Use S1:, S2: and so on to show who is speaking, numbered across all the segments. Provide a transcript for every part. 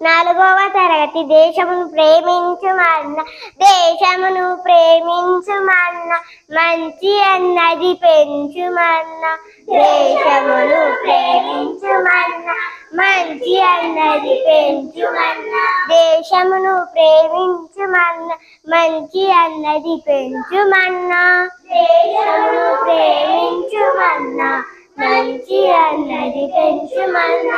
S1: నాలుగవ తరగతి. దేశమును ప్రేమించుమన్న దేశమును ప్రేమించుమన్న మంచి అన్నది పెంచుమన్న దేశమును ప్రేమించుమన్న మంచి అన్నది పెంచుమన్న దేశమును ప్రేమించుమన్న మంచి అన్నది పెంచుమన్న దేశమును ప్రేమించుమన్న మంచి అన్నది పెంచుమన్న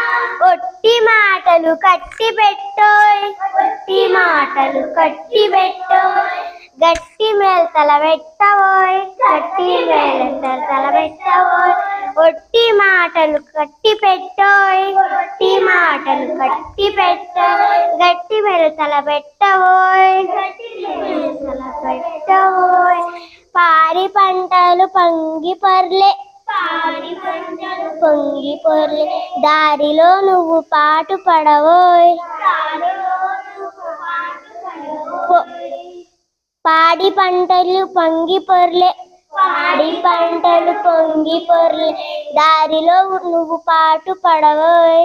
S1: ఒట్టి మాటలు కట్టి పెట్టోయ్ ఒట్టి మాటలు కట్టి పెట్టోయ్ గట్టి మేల్తల పెట్టవోయ్ గట్టి మేల్తల పెట్టవోయ్ ఒట్టి మాటలు కట్టి పెట్టోయ్ ఒట్టి మాటలు కట్టి పెట్టోయ్ గట్టి మేల్తల పెట్టవోయ్ గట్టి మేల్తల పెట్టవోయ్ పారి పంటలు పంగి పర్లే పొంగి పొర్లే దారిలో నువ్వు పాటు పడవోయ్ పాడి పంటలు పొంగి పొర్లే పాడి పంటలు పొంగి పొర్లే దారిలో నువ్వు పాటు పడవోయ్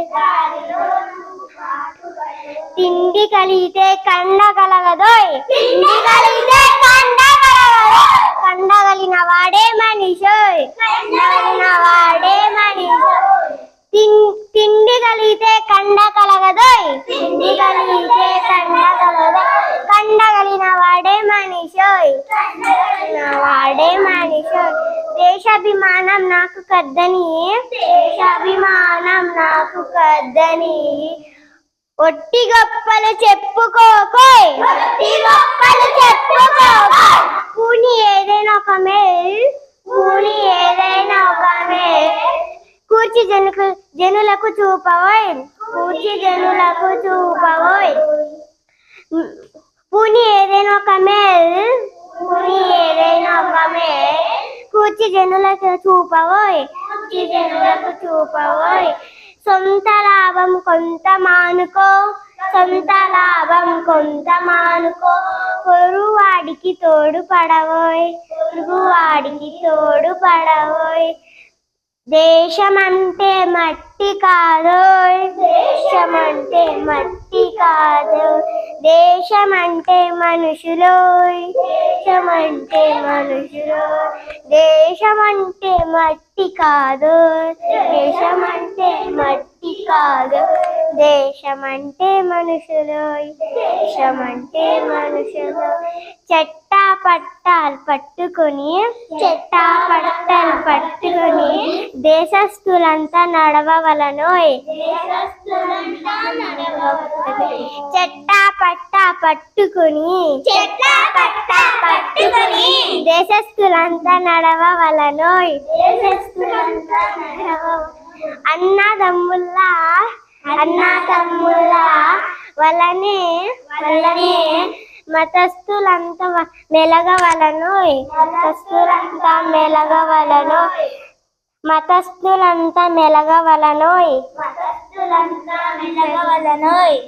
S1: తిండి కలిగితే కండ కలగదోయ్ తిండి కలిగితే కండ కలగదోయ్ కండగలిన వాడే మనిషోయ్ కండగలిన వాడే మనిషోయ్ తిండి కలిగితే కండ కలగదోయ్ తిండి కలిగితే కండ కలగదోయ్ కండగలిన వాడే మనిషోయ్ కండగలిన వాడే మనిషోయ్ దేశాభిమానం నాకు కద్దని దేశాభిమానం నాకు కద్దని ఒట్టి గొప్పలు చెప్పుకోకోయ్ ఒట్టి గొప్పలు చెప్పుకోకోయ్ పూని ఏదైనా ఒక మేల్ పూని ఏదైనా ఒక మేల్ కూర్చి జనులకు చూపవోయ్ కూర్చి జనులకు చూపవోయ్ పూని ఏదైనా ఒక మేల్ పూని ఏదైనా ఒక మేల్ కూర్చి జనులకు చూపవోయ్ కూర్చి జనులకు చూపవోయ్ సొంత లాభం కొంత మానుకో సొంత లాభం కొంత మానుకో పొరుగువాడికి తోడు పడవోయ్ పొరుగువాడికి తోడు పడవోయ్ దేశమంటే మట్టి కాదోయ్ దేశమంటే మట్టి కాదోయ్ దేశమంటే మనుషులోయ్ దేశమంటే మనుషులోయ్ దేశమంటే మట్టి కాదోయ్ దేశమంటే మట్టి కాదు దేశమంటే మనుషులోయ్ దేశమంటే మనుషులోయ్ చెట్టా పట్టాలు పట్టుకుని చెట్టా పట్టాలు పట్టుకుని దేశస్థులంతా నడవవలనోయ్ దేశస్థులంతా నడవవలనోయ్ చెట్టా పట్టా పట్టుకుని చెట్టా పట్టా పట్టుకుని దేశస్థులంతా నడవవలనోయ్ దేశస్థులంతా అన్నదమ్ముల్లా వలనే మతస్థులంతా మెలగవలనోయ్ మతస్థులంతా మెలగవలనోయ్ మతస్థులంతా మెలగవలనోయ్ మతస్థులంతా మెలగవలనోయ్